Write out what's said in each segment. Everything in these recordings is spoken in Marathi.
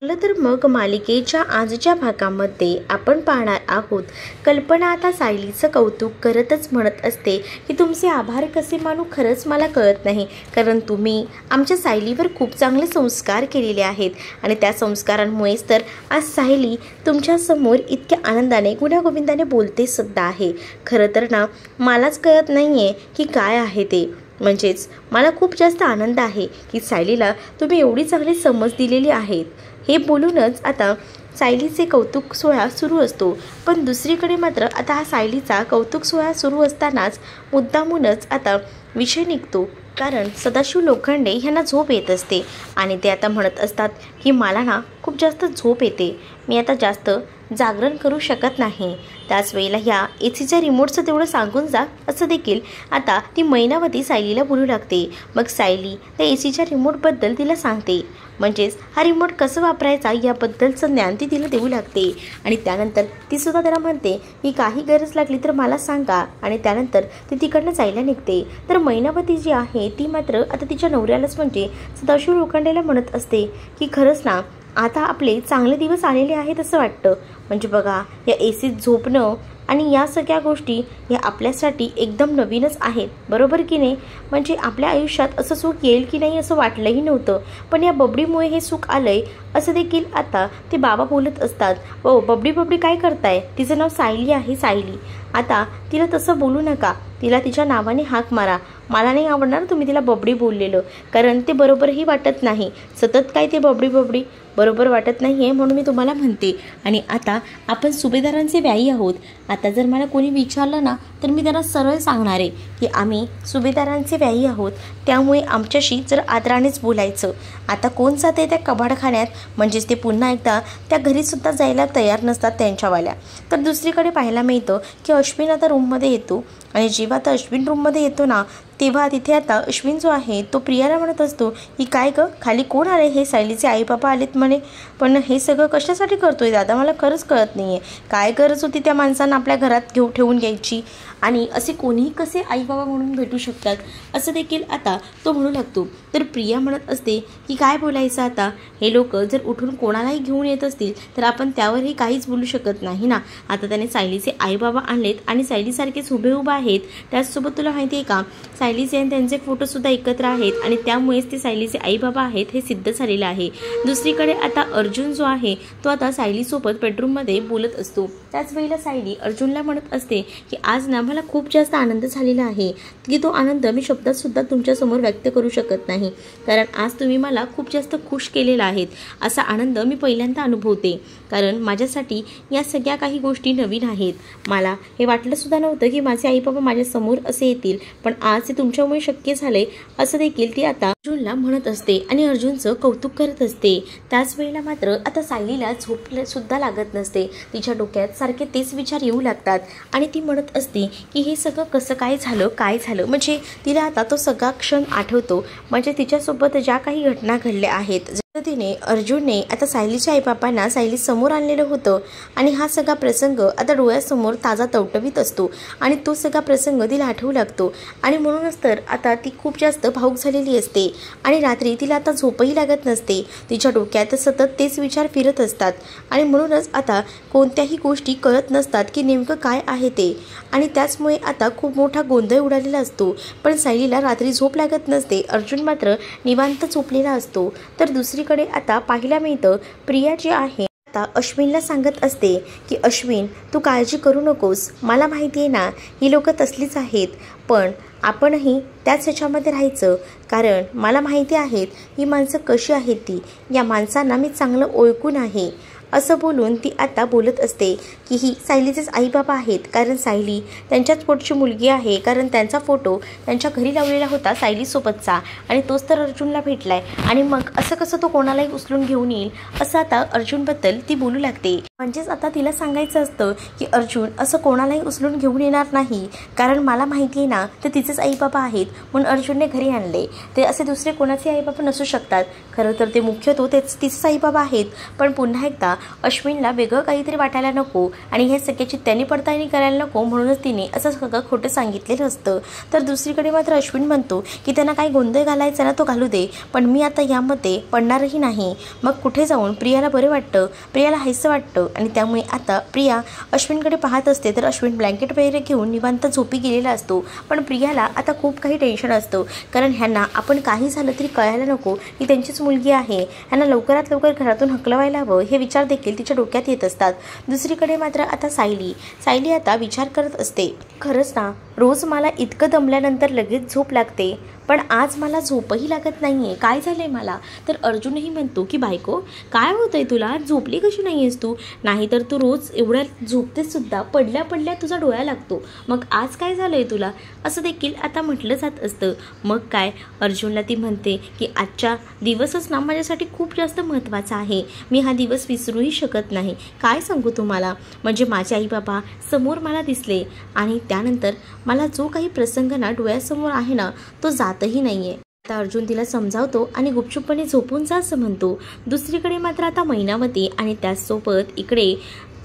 चला तर मग मालिकेच्या आजच्या भागामध्ये आपण पाहणार आहोत. कल्पना आता सायलीचं कौतुक करतच म्हणत असते की तुमचे आभार कसे मानू खरंच मला कळत नाही, कारण तुम्ही आमच्या सायलीवर खूप चांगले संस्कार केलेले आहेत आणि त्या संस्कारांमुळेच तर आज सायली तुमच्यासमोर इतक्या आनंदाने गुण्यागोविंदाने बोलते सुद्धा आहे. खरं तर ना मलाच कळत नाही आहे की काय आहे ते. म्हणजेच मला खूप जास्त आनंद आहे की सायलीला तुम्ही एवढी चांगली समज दिलेली आहेत. हे बोलूनच आता सायलीचे कौतुक सोहळा सुरू असतो. पण दुसरीकडे मात्र आता हा सायलीचा कौतुक सोहळा सुरू असतानाच मुद्दामूनच आता विषय निघतो, कारण सदाशिव लोखंडे ह्यांना झोप येत असते आणि ते आता म्हणत असतात की मला ना खूप जास्त झोप येते, मी आता जास्त जागरण करू शकत नाही. त्याच वेळेला ह्या एसीच्या रिमोटचं तेवढं सांगून जा असं देखील आता ती मैनावती सायलीला बोलू लागते. मग सायली त्या एसीच्या रिमोटबद्दल तिला सांगते, म्हणजेच हा रिमोट कसं वापरायचा याबद्दलचं ज्ञान ती तिला देऊ लागते. आणि त्यानंतर ती सुद्धा त्याला म्हणते की काही गरज लागली तर मला सांगा. आणि त्यानंतर ती तिकडनं जायला निघते. तर मैनावती जी आहे ती मात्र आता तिच्या नवऱ्यालाच म्हणजे सदाशिव लोखंडेला म्हणत असते की खरंच ना आता आपले चांगले दिवस आलेले आहेत असं वाटतं. म्हणजे बघा या एसीत झोपणं आणि या सगळ्या गोष्टी या आपल्यासाठी एकदम नवीनच आहेत, बरोबर की नाही. म्हणजे आपल्या आयुष्यात असं सुख येईल की नाही असं वाटलंही नव्हतं, पण या बबडीमुळे हे सुख आलंय असं देखील आता ते बाबा बोलत असतात. ओ बबडी काय करताय, तिचं नाव सायली आहे सायली. आता तिला तसं बोलू नका, तिला तिच्या नावाने हाक मारा. मला नाही आवडणार तुम्ही तिला बबडी बोललेलं, कारण ते बरोबरही वाटत नाही. सतत काय ते बबडी बरोबर वाटत नाही आहे, म्हणून मी तुम्हाला म्हणते. आणि आता आपण सुभेदारांचे व्यायी आहोत. आता जर मला कोणी विचारलं ना तर मी त्यांना सरळ सांगणार आहे की आम्ही सुभेदारांचे व्यायी आहोत, त्यामुळे आमच्याशी जर आदरानेच बोलायचं. आता कोण जाते त्या कबाडखान्यात, म्हणजेच ते पुन्हा एकदा त्या घरीसुद्धा जायला तयार नसतात त्यांच्यावाल्या. तर दुसरीकडे पाहायला मिळतं की अश्विन आता रूममध्ये येतो आणि जेव्हा आता अश्विन रूममध्ये येतो ना तेव्हा तिथे आता अश्विन जो आहे तो प्रियाला म्हणत असतो की काय गं खाली कोण आले, हे सायलीचे आई बाबा आलेत म्हणे. पण हे सगळं कशासाठी करतोय दादा, मला खरंच कळत नाही आहे. काय गरज होती त्या माणसांना आपल्या घरात ठेवून घ्यायची, आणि असे कोणीही कसे आई बाबा म्हणून भेटू शकतात असं देखील आता तो म्हणू लागतो. तर प्रिया म्हणत असते की काय बोलायचं आता, हे लोक जर उठून कोणालाही घेऊन येत असतील तर आपण त्यावरही काहीच बोलू शकत नाही ना. आता त्याने सायलीचे आई बाबा आणलेत आणि सायलीसारखेच उभे आहेत. त्याचसोबत तुला माहिती आहे का सायलीचे आणि त्यांचे फोटोसुद्धा एकत्र आहेत आणि त्यामुळेच ते सायलीचे आई बाबा आहेत हे सिद्ध झालेलं आहे. दुसरीकडे आता अर्जुन जो आहे तो आता सायलीसोबत बेडरूममध्ये बोलत असतो. त्याच वेळेला सायली अर्जुनला म्हणत असते की आज ना मला खूप जास्त आनंद झालेला आहे की तो आनंद मी शब्दात सुद्धा तुमच्यासमोर व्यक्त करू शकत नाही, कारण आज तुम्ही मला खूप जास्त खुश केलेला आहेत. असा आनंद मी पहिल्यांदा अनुभवते, कारण माझ्यासाठी या सगळ्या काही गोष्टी नवीन आहेत. मला हे वाटलं सुद्धा नव्हतं की माझे आई बाबा माझ्यासमोर असे येतील, पण आज ते तुमच्यामुळे शक्य झाले असं देखील ती आता अर्जुनला म्हणत असते आणि अर्जुनचं कौतुक करत असते. त्याच वेळेला मात्र आता सायलीला झोप सुद्धा लागत नसते. तिच्या डोक्यात सारखे तेच विचार येऊ लागतात आणि ती म्हणत असते की हे सगळं कसं काय झालं. म्हणजे तिला आता तो सगळा क्षण आठवतो, म्हणजे तिच्यासोबत ज्या काही घटना घडल्या आहेत. तिने अर्जुनने आता सायलीच्या आईबापांना सायली समोर आणलेलं होतं आणि हा सगळा प्रसंग आता डोळ्यासमोर ताजा टवटवीत असतो आणि तो सगळा प्रसंग तिला आठवू लागतो. आणि म्हणूनच तर आता ती खूप जास्त भावूक झालेली असते आणि रात्री तिला आता झोपही लागत नसते. तिच्या डोक्यात सतत तेच विचार फिरत असतात आणि म्हणूनच आता कोणत्याही गोष्टी कळत नसतात की नेमकं काय आहे ते. आणि त्याचमुळे आता खूप मोठा गोंधळ उडालेला असतो. पण सायलीला रात्री झोप लागत नसते, अर्जुन मात्र निवांत झोपलेला असतो. तर दुसरीकडे आता पाहायला मिळतं प्रिया जी आहे आता अश्विनला सांगत असते की अश्विन तू काळजी करू नकोस, मला माहिती आहे ना ही लोक तसलीच आहेत, पण आपणही त्याच ह्याच्यामध्ये राहायचं, कारण मला माहिती आहेत ही माणसं कशी आहेत. ती या माणसांना मी चांगलं ओळखून आहे असं बोलून ती आता बोलत असते की ही सायलीचेच आई बाबा आहेत, कारण सायली त्यांच्याच पोटची मुलगी आहे, कारण त्यांचा फोटो त्यांच्या घरी लावलेला होता सायलीसोबतचा आणि तोच तर अर्जुनला भेटलाय. आणि मग असं कसं तो कोणालाही उचलून घेऊन येईल असं आता अर्जुनबद्दल ती बोलू लागते. म्हणजेच आता तिला सांगायचं असतं की अर्जुन असं कोणालाही उचलून घेऊन येणार नाही, कारण मला माहिती आहे ना ते तिचेच आई बाबा आहेत, म्हणून अर्जुनने घरी आणले. ते असे दुसरे कोणाचे आई बाबा नसू शकतात, खरं तर ते मुख्यतः तेच तिचे साईबाबा आहेत, पण पुन्हा एकदा अश्विनला वेगळं काहीतरी वाटायला नको आणि हे सगळ्याची त्यांनी पडताळणी करायला नको म्हणूनच तिने असं सगळं खोटं सांगितलेलं असतं. तर दुसरीकडे मात्र अश्विन म्हणतो की त्यांना काही गोंधळ घालायचा ना तो घालू दे, पण मी आता यामध्ये पडणारही नाही. मग कुठे जाऊन प्रियाला बरं वाटतं, प्रियाला हायसं वाटतं आणि त्यामुळे आता प्रिया अश्विनकडे पाहत असते. तर अश्विन ब्लँकेट वगैरे घेऊन निवांत झोपी गेलेला असतो, पण प्रियाला आता खूप काही टेन्शन असतं, कारण ह्यांना आपण काही झालं तरी कळायला नको की त्यांचीच मुलगी आहे, ह्यांना लवकरात लवकर घरातून हकलवायला हवं हे विचार देखील तिच्या डोक्यात येत असतात. दुसरीकडे मात्र आता सायली आता विचार करत असते, खरंच ना रोज मला इतकं दमल्यानंतर लगेच झोप लागते, पण आज मला झोपही लागत नाही आहे, काय झालं आहे मला. तर अर्जुनही म्हणतो की बायको काय होतं आहे तुला, झोपली कशी नाही आहेस तू, नाहीतर तू रोज एवढ्या झोपतेसुद्धा, पडल्या पडल्या तुझा डोळा लागतो, मग आज काय झालं आहे तुला, असं देखील आता म्हटलं जात असतं. मग काय अर्जुनला ती म्हणते की आजचा दिवसच ना माझ्यासाठी खूप जास्त महत्त्वाचा आहे, मी हा दिवस विसरूही शकत नाही. काय सांगू तुम्हाला, म्हणजे माझे आई बाबा समोर मला दिसले आणि त्यानंतर मला जो काही प्रसंग ना डोळ्यासमोर आहे ना तो जातही नाही आहे. आता अर्जुन तिला समजावतो आणि गुपचूपपणे झोपून जा असं म्हणतो. दुसरीकडे मात्र आता मैनावती आणि त्याचसोबत इकडे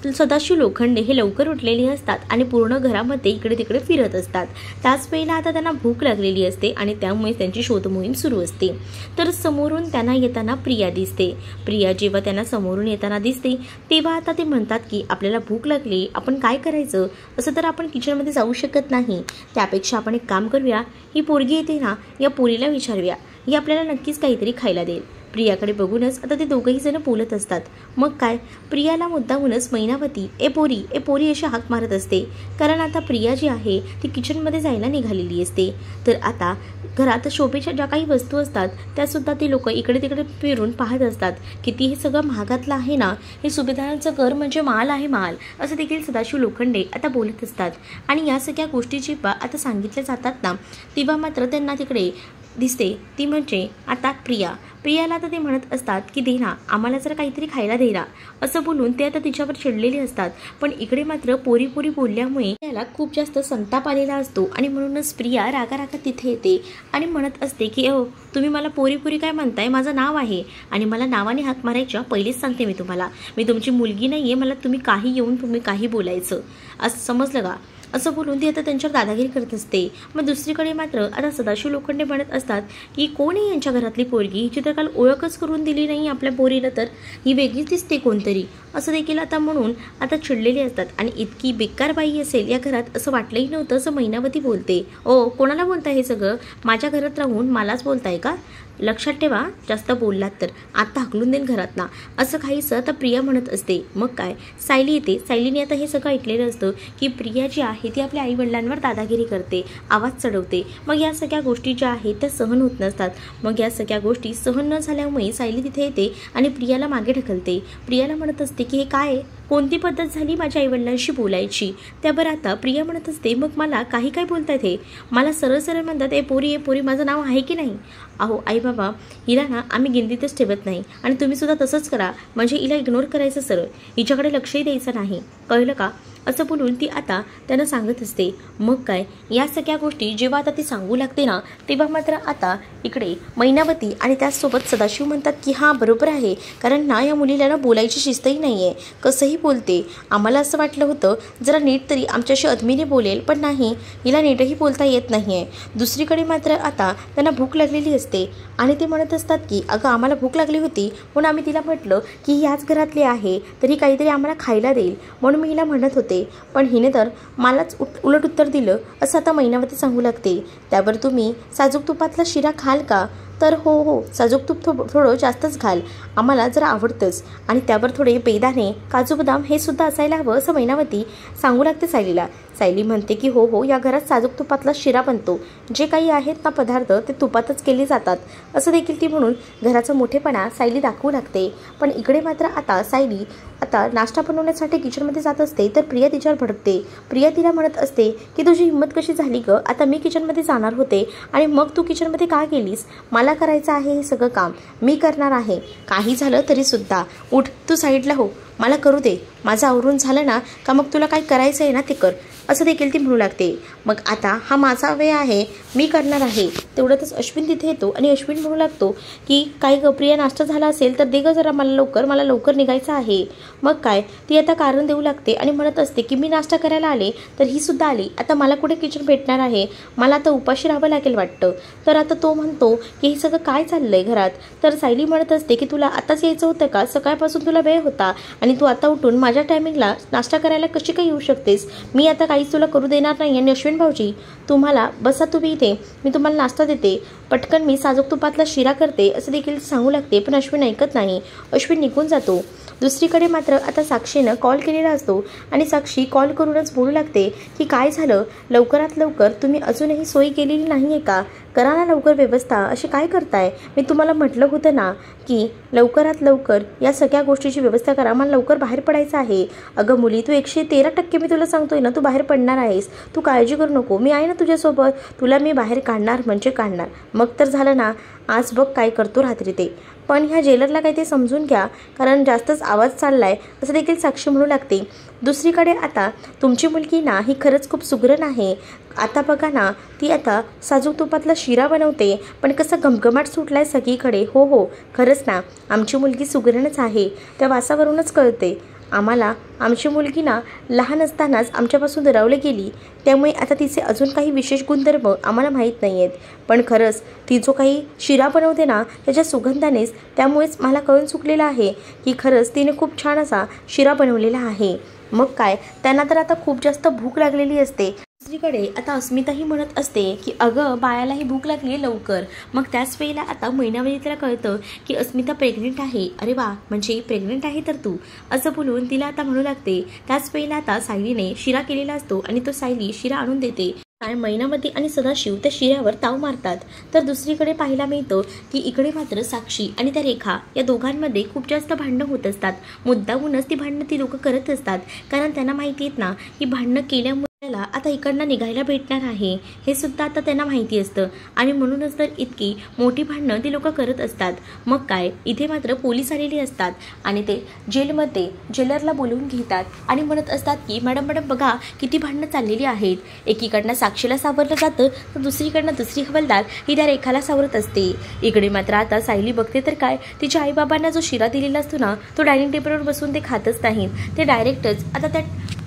सदाशिव लोखंडे हे लवकर उठलेले असतात आणि पूर्ण घरामध्ये इकडे तिकडे फिरत असतात. त्याच वेळेला आता त्यांना भूक लागलेली असते आणि त्यामुळे त्यांची शोधमोहीम सुरू असते. तर समोरून त्यांना येताना प्रिया दिसते. प्रिया जेव्हा त्यांना समोरून येताना दिसते तेव्हा आता ते म्हणतात की आपल्याला भूक लागली, आपण काय करायचं, असं तर आपण किचनमध्ये जाऊ शकत नाही, त्यापेक्षा आपण एक काम करूया, ही पोरगी येते ना या पोरीला विचारूया, ही आपल्याला नक्कीच काहीतरी खायला देईल. प्रियाकडे बघूनच आता ते दोघंही जण बोलत असतात. मग काय प्रियाला मुद्दामूनच मैनावती ए पोरी अशी हाक मारत असते, कारण आता प्रिया जी आहे ती किचनमध्ये जायला निघालेली असते. तर आता घरात शोभेच्या ज्या काही वस्तू असतात त्यासुद्धा ती लोक इकडे तिकडे फिरून पाहत असतात. किती हे सगळं महागातलं आहे ना, हे सुभेदारांचं घर म्हणजे माल आहे माल, असं देखील सदाशिव लोखंडे आता बोलत असतात. आणि या सगळ्या गोष्टी जेव्हा आता सांगितल्या जातात ना तेव्हा मात्र त्यांना तिकडे दिसते ती म्हणजे आता प्रियाला आता ते म्हणत असतात की दे ना आम्हाला जर काहीतरी खायला दे ना, असं बोलून ते आता तिच्यावर चिडलेले असतात. पण इकडे मात्र पोरी बोलल्यामुळे त्याला खूप जास्त संताप आलेला असतो आणि म्हणूनच प्रिया रागारागा तिथे येते आणि म्हणत असते की तुम्ही मला पोरी काय म्हणताय, माझं नाव आहे आणि मला नावाने हाक मारायच्या पहिलेच सांगते मी तुम्हाला, मी तुमची मुलगी नाही आहे, मला तुम्ही काही बोलायचं असं समजलं का, असं बोलून ती आता त्यांच्यावर दादागिरी करत असते. मग दुसरीकडे मात्र आता सदाशिव लोखंडे म्हणत असतात की कोण आहे यांच्या घरातली पोरगी, हिची तर काल ओळखच करून दिली नाही आपल्या पोरीला, तर ही वेगळीच दिसते कोणतरी, असं देखील आता म्हणून आता चिडलेले असतात. आणि इतकी बेकार बाई असेल या घरात असं वाटलंही नव्हतं, असं मैनावती बोलते. कोणाला बोलताय हे सगळं, माझ्या घरात राहून मलाच बोलताय का, लक्षात ठेवा जास्त बोललात तर आता हकलून देईन घरात ना, असं काहीसं आता प्रिया म्हणत असते. मग काय सायली येते. सायलीने आता हे सगळं ऐकलेलं असतं की प्रिया जी आहे ती आपल्या आईवडिलांवर दादागिरी करते, आवाज चढवते. मग या सगळ्या गोष्टी ज्या आहेत त्या सहन होत नसतात. मग या सगळ्या गोष्टी सहन न झाल्यामुळे सायली तिथे येते आणि प्रियाला मागे ढकलते. प्रियाला म्हणत असते की हे काय, कोणती पद्धत झाली माझ्या आईवडिलांशी बोलायची. त्यावर आता प्रिया म्हणत असते मग मला काय बोलतायत हे, मला सरळ म्हणतात ए पोरी माझं नाव आहे की नाही. अहो आई बाबा हिला ना आम्ही गिनतीतच ठेवत नाही आणि तुम्ही सुद्धा तसंच करा, म्हणजे हिला इग्नोर करायचं, सरळ हिच्याकडे लक्षही द्यायचं नाही, कळलं का, असं बोलून ती आता त्यांना सांगत असते. मग काय या सगळ्या गोष्टी जेव्हा आता ती सांगू लागते ना तेव्हा मात्र आता इकडे मैनावती आणि त्याचसोबत सदाशिव म्हणतात की हां बरोबर आहे, कारण ना या मुलीला ना बोलायची शिस्तही नाही आहे, कसंही बोलते, आम्हाला असं वाटलं होतं जरा नीट तरी आमच्याशी अदमीने बोलेल, पण नाही, हिला नीटही बोलता येत नाही आहे. दुसरीकडे मात्र आता त्यांना भूक लागलेली असते आणि ते म्हणत असतात की अगं आम्हाला भूक लागली होती म्हणून आम्ही तिला म्हटलं की ह्याच घरातली आहे तरी काहीतरी आम्हाला खायला देईल म्हणून मी हिला म्हणत होते, पण हिने तर मलाच उलट उत्तर दिलं, असं आता मैनावती सांगू लागते. त्यावर तुम्ही साजूक तुपातला शिरा खाल का, तर हो साजूक तूप थोडं जास्तच घाल, आम्हाला जरा आवडतंच, आणि त्यावर थोडे बेदाणे काजू बदाम हे सुद्धा असायला हवं, असं मैनावती सांगू लागते सायलीला. सायली म्हणते की हो या घरात साजूक तुपातला शिरा बनतो, जे काही आहेत ना पदार्थ ते तुपातच केले जातात, असं देखील ती म्हणून घराचा मोठेपणा सायली दाखवू लागते. पण इकडे मात्र आता सायली आता नाश्ता बनवण्यासाठी किचनमध्ये जात असते तर प्रिया तिच्यावर भडकते. प्रिया तिला म्हणत असते की तुझी हिंमत कशी झाली ग, आता मी किचनमध्ये जाणार होते आणि मग तू किचनमध्ये का गेलीस, मला करायचं आहे हे सगळं काम, मी करणार आहे, काही झालं तरी सुद्धा उठ तू साईडला हो, मला करू दे, माझं आवरून झालं ना का मग तुला काय करायचं आहे ना ते कर, असं देखील ती म्हणू लागते. मग आता हा माझा वेळ आहे, मी करणार आहे. तेवढ्यातच अश्विन तिथे येतो आणि अश्विन म्हणू लागतो की काय ग प्रिया, नाश्ता झाला असेल तर दे ग जरा मला लवकर निघायचं आहे. मग काय ती आता कारण देऊ लागते आणि म्हणत असते की मी नाश्ता करायला आले तर ही सुद्धा आली, आता मला कुठे किचन भेटणार आहे, मला आता उपाशी राहावं लागेल वाटतं. तर आता तो म्हणतो की हे सगळं काय चाललंय घरात. तर सायली म्हणत असते की तुला आताच यायचं होतं का, सकाळपासून तुला वेळ होता आणि तू आता उठून माझ्या टायमिंगला नाश्ता करायला कशी काय येऊ शकतेस, मी आता काहीच तुला करू देणार नाही. आणि अश्विन भाऊजी तुम्हाला बसा तुम्ही इथे, मी तुम्हाला नाश्ता देते, पटकन मी साजूक तुपातला शिरा करते असं देखील सांगू लागते. पण अश्विन ऐकत नाही, अश्विन निघून जातो. दुसरीकडे मात्र आता साक्षीनं कॉल केलेला असतो आणि साक्षी कॉल करूनच बोलू लागते की काय झालं, लवकरात लवकर तुम्ही अजूनही सोय केलेली नाही आहे का, करा ना लवकर व्यवस्था, अशी काय करताय, मी तुम्हाला म्हटलं होतं ना की लवकरात लवकर या सगळ्या गोष्टीची व्यवस्था करा, मला लवकर बाहेर पडायचं आहे. अगं मुली तू 113% मी तुला सांगतोय ना, तू बाहेर पडणार आहेस, तू काळजी करू नको, मी आहे ना तुझ्यासोबत, तुला मी बाहेर काढणार म्हणजे काढणार. मग तर झालं ना, आज बघ काय करतो रात्री ते. पण ह्या जेलरला काही ते समजून घ्या, कारण जास्तच आवाज चाललाय असं देखील साक्षी म्हणू लागते. दुसरीकडे आता तुमची मुलगी ना ही खरंच खूप सुगरण आहे. आता बघा ना, ती आता साजूक तुपातला शिरा बनवते, पण कसं घमघमाट सुटलाय सगळीकडे. हो हो खरंच ना, आमची मुलगी सुगरणच आहे, त्या वासावरूनच कळते आम्हाला. आमची मुलगी ना लहान असतानाच आमच्यापासून दुरावली गेली, त्यामुळे आता तिचे अजून काही विशेष गुणधर्म आम्हाला माहीत नाही आहेत. पण खरंच ती जो काही शिरा बनवते ना त्याच्या सुगंधानेच, त्यामुळेच मला कळून चुकलेलं आहे की खरंच तिने खूप छान असा शिरा बनवलेला आहे. मग काय, त्यांना तर आता खूप जास्त भूक लागलेली असते. दुसरीकडे आता अस्मिताही म्हणत असते की अगं बाळालाही भूक लागली लवकर. मग त्याच वेळेला आता महिनाभरी तिला कळतं की अस्मिता प्रेग्नेंट आहे. अरे वा, म्हणजे प्रेग्नेंट आहे तर तू, असं बोलून तिला आता म्हणू लागते. त्याच वेळेला आता सायलीने शिरा केलेला असतो आणि तो सायली शिरा आणून देते. काय मैनावती आणि सदाशिव त्या शिऱ्यावर ताव मारतात. तर दुसरीकडे पाहायला मिळतं की इकडे मात्र साक्षी आणि त्या रेखा या दोघांमध्ये खूप जास्त भांडणं होत असतात. मुद्दामूनच ती भांडणं ती लोकं करत असतात, कारण त्यांना माहिती आहेत ना की भांडणं केल्यामुळे आता इकडनं निघायला भेटणार आहे, हे सुद्धा आता त्यांना माहिती असतं आणि म्हणूनच तर इतकी मोठी भांडणं ती लोक करत असतात. मग काय, इथे मात्र पोलीस आलेली असतात आणि ते जेलमध्ये जेलरला बोलवून घेतात आणि म्हणत असतात की मॅडम बघा किती भांडणं चाललेली आहेत. एकीकडनं साक्षीला सावरलं जातं तर दुसरीकडनं दुसरी हवालदार ही त्या रेखाला सावरत असते. इकडे मात्र आता सायली बघते तर काय, तिच्या आईबाबांना जो शिरा दिलेला असतो ना तो डायनिंग टेबलवर बसून ते खातच नाहीत, ते डायरेक्टच आता त्या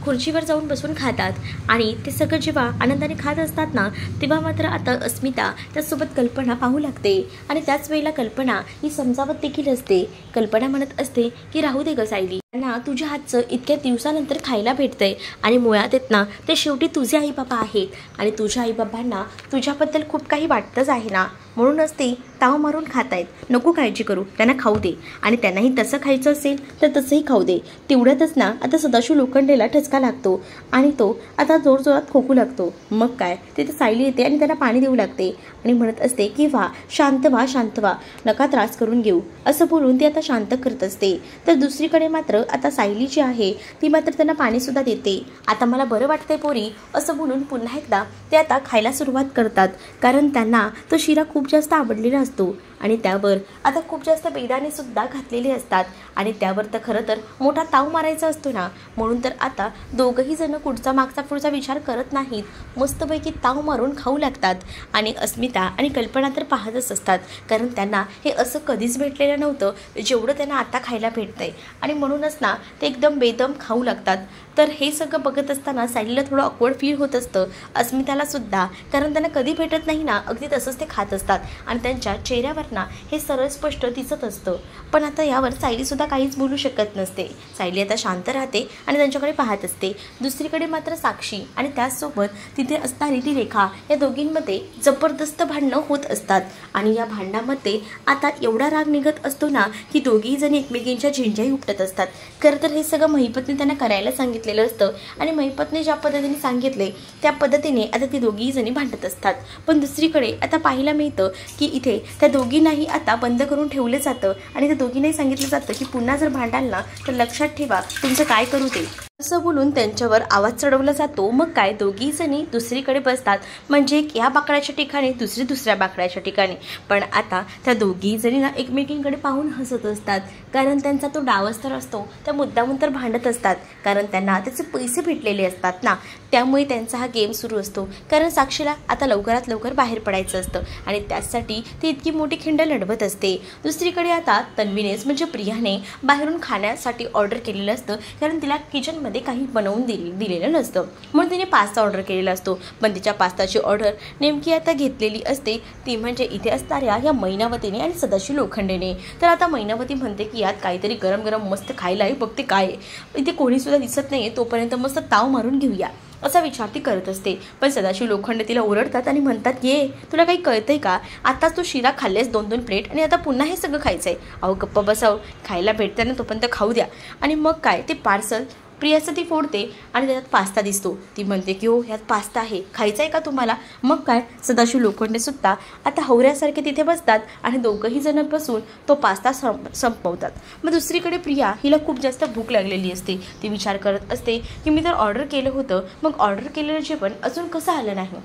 खुर्चीवर जाऊन बसून खातात. आणि ते सगळं जेव्हा आनंदाने खात असतात ना तेव्हा मात्र आता अस्मिता त्यासोबत कल्पना पाहू लागते आणि त्याच वेळेला कल्पना ही समजावत देखील असते. कल्पना म्हणत असते की राहू दे ग सायली, त्यांना तुझ्या हातचं इतक्या दिवसानंतर खायला भेटतंय आणि मुळात आहेत ना ते शेवटी तुझे आईबाबा आहेत आणि तुझ्या आईबाबांना तुझ्याबद्दल खूप काही वाटतंच आहे ना, म्हणूनच ते ताव मारून खात आहेत. नको काळजी करू, त्यांना खाऊ दे आणि त्यांनाही तसं खायचं असेल तर तसंही खाऊ दे. तेवढ्यातच ना आता सदाशिव लोखंडेला ठसका लागतो आणि तो आता जोरजोरात खोकू लागतो. मग काय, तिथे सायली येते आणि त्याला पाणी देऊ लागते आणि म्हणत असते की शांत व्हा, नका त्रास करून घेऊ, असं बोलून ती आता शांत करत असते. तर दुसरीकडे मात्र आता सायली जी आहे ती मात्र त्यांना पाणी सुद्धा देते. आता मला बरं वाटतंय पोरी, असं बोलून पुन्हा एकदा ते आता खायला सुरुवात करतात, कारण त्यांना तो शिरा खूप जास्त आवडलेला असतो आणि त्यावर आता खूप जास्त बेदाणे सुद्धा घातलेले असतात आणि त्यावर तर खरं तर मोठा ताव मारायचा असतो ना, म्हणून तर आता दोघंही जण कुठचा मागचा पुढचा विचार करत नाहीत, मस्तपैकी ताव मारून खाऊ लागतात. आणि अस्मिता आणि कल्पना तर पाहतच असतात, कारण त्यांना हे असं कधीच भेटलेलं नव्हतं जेवढं त्यांना आता खायला भेटतंय आणि म्हणूनच ना ते एकदम बेदम खाऊ लागतात. तर हे सगळं बघत असताना सायलीला थोडं ऑकवर्ड फील होत असतं, अस्मिताला सुद्धा, कारण त्यांना कधी भेटत नाही ना अगदी तसंच ते खात असतात आणि त्यांच्या चेहऱ्यावर ना हे सरळ स्पष्ट दिसत असतं. पण आता यावर सायलीसुद्धा काहीच बोलू शकत नसते. सायली आता शांत राहते आणि त्यांच्याकडे पाहत असते. दुसरीकडे मात्र साक्षी आणि त्याचसोबत तिथे असणारी ती रेखा या दोघींमध्ये जबरदस्त भांडणं होत असतात आणि या भांडणामध्ये आता एवढा राग निघत असतो ना की दोघीही जणी एकमेकींच्या झिंज्याही उपटत असतात. खरं तर हे सगळं महिपतने त्यांना करायला सांगितलेलं असतं आणि महिपतने ज्या पद्धतीने सांगितले त्या पद्धतीने आता ती दोघीही जणी भांडत असतात. पण दुसरीकडे आता पाहायला मिळतं की इथे त्या दोघींनाही आता बंद करून ठेवलं जातं आणि त्या दोघींनाही सांगितलं जातं की पुन्हा जर भांडाल ना तर लक्षात ठेवा तुमचं काय करू ते. असं बोलून त्यांच्यावर आवाज चढवला जातो। मग काय दोघी जणी दुसरीकडे बसतात, म्हणजे या बाकड्याच्या ठिकाणी दुसऱ्या बाकड्याच्या ठिकाणी। पण आता त्या दोघी जणींना एकमेकींकडे पाहून हसत असतात, कारण त्यांचा तो डावस्तर असतो त्या मुद्दामून तर भांडत असतात, कारण त्यांना त्याचे पैसे भेटलेले असतात ना, त्यामुळे त्यांचा हा गेम सुरू असतो। कारण साक्षीला आता लवकरात लवकर बाहेर पडायचं असतं आणि त्यासाठी ती इतकी मोठी खिंड लढवत असते। दुसरीकडे आता तन्वीनेच म्हणजे प्रियाने बाहेरून खाण्यासाठी ऑर्डर केलेलं असतं, कारण तिला किचनमध्ये काही बनवून दिलेलं नसतं, म्हणून तिने पास्ता ऑर्डर केलेला असतो। पण तिच्या पास्ताची ऑर्डर नेमकी आता घेतलेली असते ती म्हणजे इथे असणाऱ्या या मैनावतीने आणि सदाशिव लोखंडेने। तर आता मैनावती म्हणते की यात काहीतरी गरम गरम मस्त खायला आहे, बघते काय इथे कोणी सुद्धा दिसत नाही, तोपर्यंत मस्त ताव मारून घेऊया असा विचार ती करत असते। पण सदाशिव लोखंडे तिला ओरडतात आणि म्हणतात, ये तुला काही कळतंय का, आताच तू शिरा खाल्लेस 2-2 प्लेट आणि आता पुन्हा हे सगळं खायचं आहे। अहो गप्प बसाव, खायला भेटतं ना तोपर्यंत खाऊ द्या। आणि मग काय ते पार्सल प्रियाचं ती फोडते आणि त्याच्यात पास्ता दिसतो। ती म्हणते की हो ह्यात पास्ता आहे, खायचा आहे का तुम्हाला। मग काय सदाशिव लोखंडे सुद्धा आता हवऱ्यासारखे तिथे बसतात आणि दोघंही जण बसून तो पास्ता संपवतात। मग दुसरीकडे प्रिया हिला खूप जास्त भूक लागलेली असते, ती विचार करत असते की मी तर ऑर्डर केलं होतं, मग ऑर्डर केलेलं जेवण अजून कसं आलं नाही,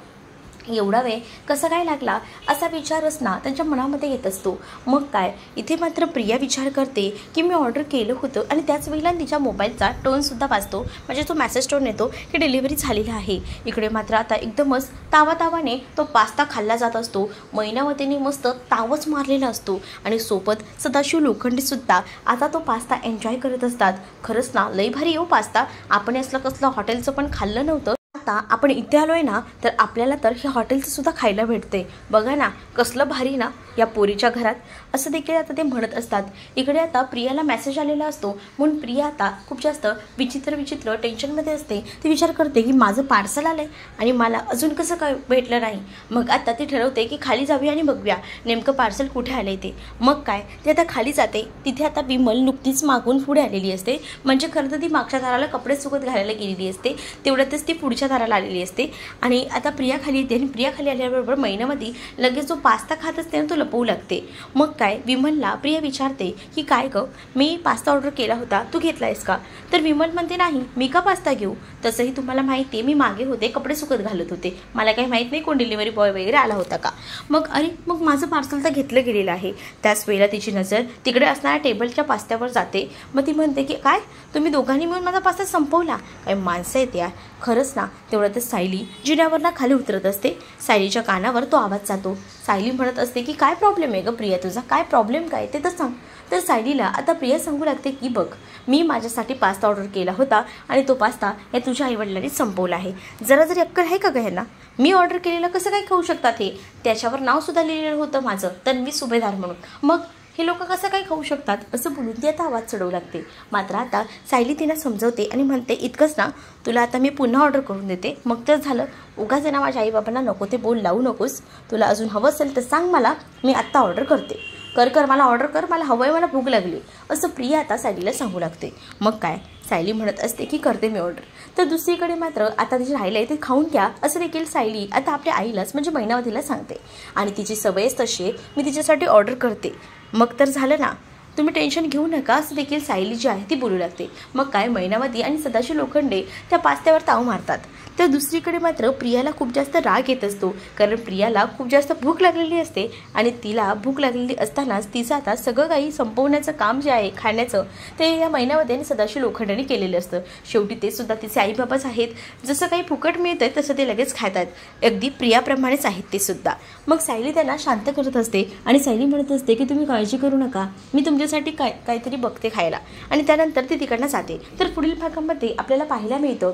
एवढा वेळ कसा काय लागला असा विचारच ना त्यांच्या मनामध्ये येत असतो। मग काय इथे मात्र प्रिया विचार करते की मी ऑर्डर केलं होतं आणि त्याच वेळेला तिच्या मोबाईलचा टोनसुद्धा वाजतो, म्हणजे तो मेसेज टोन येतो की डिलिव्हरी झालेला आहे। इकडे मात्र आता एकदमच तावातावाने तो पास्ता खाल्ला जात असतो। मैनावतीने मस्त तावच मारलेला असतो आणि सोबत सदाशिव लोखंडेसुद्धा आता तो पास्ता एन्जॉय करत असतात। खरंच ना लई भारी येऊ पास्ता, आपण असलं कसलं हॉटेलचं पण खाल्लं नव्हतं, आता आपण इथे आलोय ना तर आपल्याला तर हे हॉटेलचं सुद्धा खायला भेटते, बघा ना कसलं भारी ना या पोरीच्या घरात, असं देखील आता ते म्हणत असतात। इकडे आता प्रियाला मेसेज आलेला असतो, म्हणून प्रिया आता खूप जास्त विचित्र टेन्शनमध्ये असते। ती विचार करते की माझं पार्सल आलंय आणि मला अजून कसं काय भेटलं नाही। मग आता ती ठरवते की खाली जाऊया आणि बघूया नेमकं पार्सल कुठे आलंय ते। मग काय ती आता खाली जाते, तिथे आता विमल नुकतीच मागून पुढे आलेली असते, म्हणजे खरं तर ती मागच्या दाराला कपडे सुकत घालायला गेलेली असते, तेवढ्यातच ती पुढच्या दाराला आलेली असते। आणि आता प्रिया खाली येते आणि प्रिया खाली आल्याबरोबर मैनावती लगेच जो पास्ता खात असते ना तो लपवू लागते। मग काय विमलला प्रिया विचारते की काय गं, मी पास्ता ऑर्डर केला होता, तू घेतलायस का। तर विमल म्हणते नाही, मी का पास्ता घेऊ, तसंही तुम्हाला माहिती आहे मी मागे होते, कपडे सुकत घालत होते, मला काही माहीत नाही कोण डिलिव्हरी बॉय वगैरे आला होता का। मग अरे मग माझं पार्सल तर घेतलं गेलेलं आहे। त्याच वेळेला तिची नजर तिकडे असणाऱ्या टेबलच्या पास्त्यावर जाते। मग ती म्हणते की काय तुम्ही दोघांनी मिळून माझा पास्ता संपवला, काय माणसं आहेत यार। खरंच ना तेवढ्यातच सायली जिन्यावरला खाली उतरत असते, सायलीच्या कानावर तो आवाज जातो। सायली म्हणत असते की काय प्रॉब्लेम आहे गं प्रिया, तुझा काय प्रॉब्लेम काय ते तर सांग। तर सायलीला आता प्रिया सांगू लागते की बघ मी माझ्यासाठी पास्ता ऑर्डर केला होता आणि तो पास्ता या तुझ्या आईवडिलांनी संपवला आहे, जरा जरी अक्कल आहे का गं ह्यांना, मी ऑर्डर केलेलं कसं काय खाऊ शकतात हे, त्याच्यावर नाव सुद्धा लिहिलेलं होतं माझं तन्वी सुभेदार म्हणून, मग हे लोक कसं काय खाऊ शकतात, असं बोलून ती आता आवाज चढवू लागते। मात्र आता सायली तिला समजवते आणि म्हणते इतकंच ना, तुला आता मी पुन्हा ऑर्डर करून देते, मग तर झालं, उगाच ना माझ्या आईबाबांना नको ते बोल लावू नकोस, तुला अजून हवं असेल तर सांग मला, मी आत्ता ऑर्डर करते, कर मला ऑर्डर कर, मला हवं आहे, मला भूक लागली, असं प्रिया आता सायलीला सांगू लागते। मग काय सायली म्हणत असते की करते मी ऑर्डर। तर दुसरीकडे मात्र आता तिचे राहिलं आहे ते खाऊन घ्या असं देखील सायली आता आपल्या आईलाच म्हणजे मैनावतीला सांगते आणि तिची सवयच तशी आहे, मी तिच्यासाठी ऑर्डर करते, मग तर झालं ना, तुम्ही टेन्शन घेऊ नका, असं देखील सायली जी आहे ती बोलू लागते। मग काय मैनावती आणि सदाशिव लोखंडे त्या पास्त्यावर ताव मारतात। तर दुसरीकडे मात्र प्रियाला खूप जास्त राग येत असतो, कारण प्रियाला खूप जास्त भूक लागलेली असते आणि तिला भूक लागलेली असतानाच तिचं आता सगळं काही संपवण्याचं काम जे आहे खाण्याचं ते या मैनावती आणि सदाशिव लोखंडेने केलेलं असतं। शेवटी ते सुद्धा तिचे आईबाबाच आहेत, जसं काही फुकट मिळतंय तसं ते लगेच खातात, अगदी प्रियाप्रमाणेच आहेत ते सुद्धा। मग सायली त्यांना शांत करत असते आणि सायली म्हणत असते की तुम्ही काळजी करू नका, मी तुमच्यासाठी काहीतरी बघते खायला, आणि त्यानंतर ती तिकडनं जाते। तर पुढील भागामध्ये आपल्याला पाहायला मिळतं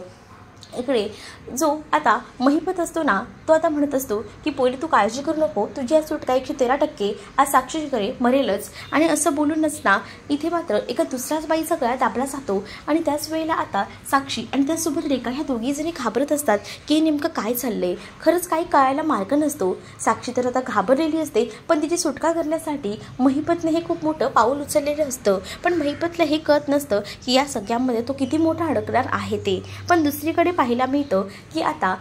इकडे जो आता महिपत असतो ना, तो आता म्हणत असतो की पोरी तू काळजी करू नको, तुझी आज सुटका 113% आज साक्षीकडे मरेलच, आणि असं बोलूनच ना इथे मात्र एका दुसऱ्याच बाईचा गळा दाबला जातो आणि त्याच वेळेला आता साक्षी आणि त्यासोबत रेखा ह्या दोघी जणी घाबरत असतात की नेमकं काय चाललंय, खरंच काही कळायला मार्ग नसतो। साक्षी तर आता घाबरलेली असते, पण तिची सुटका करण्यासाठी महिपतने हे खूप मोठं पाऊल उचललेलं असतं, पण महिपतला हे कळत नसतं की या सगळ्यामध्ये तो किती मोठा अडकणार आहे ते। पण दुसरीकडे पाहायला मिळतं की आता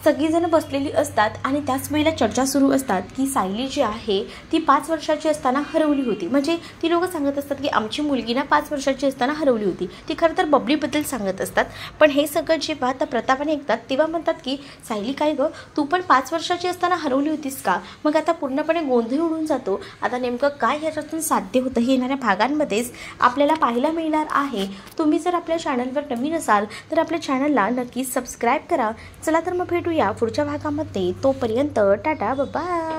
सगळीजणं बसलेली असतात आणि त्याच वेळेला चर्चा सुरू असतात की सायली जी आहे ती 5 वर्षाची असताना हरवली होती. म्हणजे ती लोकं सांगत असतात की आमची मुलगी ना 5 वर्षाची असताना हरवली होती. ती खरं तर बबलीबद्दल सांगत असतात. पण हे सगळं जेव्हा आता प्रतापाने ऐकतात तेव्हा म्हणतात की सायली काय गं, तू पण 5 वर्षाची असताना हरवली होतीस का? मग आता पूर्णपणे गोंधळ उडून जातो. आता नेमकं काय ह्याच्यातून साध्य होतं हे येणाऱ्या भागांमध्येच आपल्याला पाहायला मिळणार आहे. तुम्ही जर आपल्या चॅनलवर नवीन असाल तर आपल्या चॅनलला नक्कीच सबस्क्राईब करा. चला तर मग भेटूया पुढच्या भागामध्ये. तोपर्यंत टाटा बाय.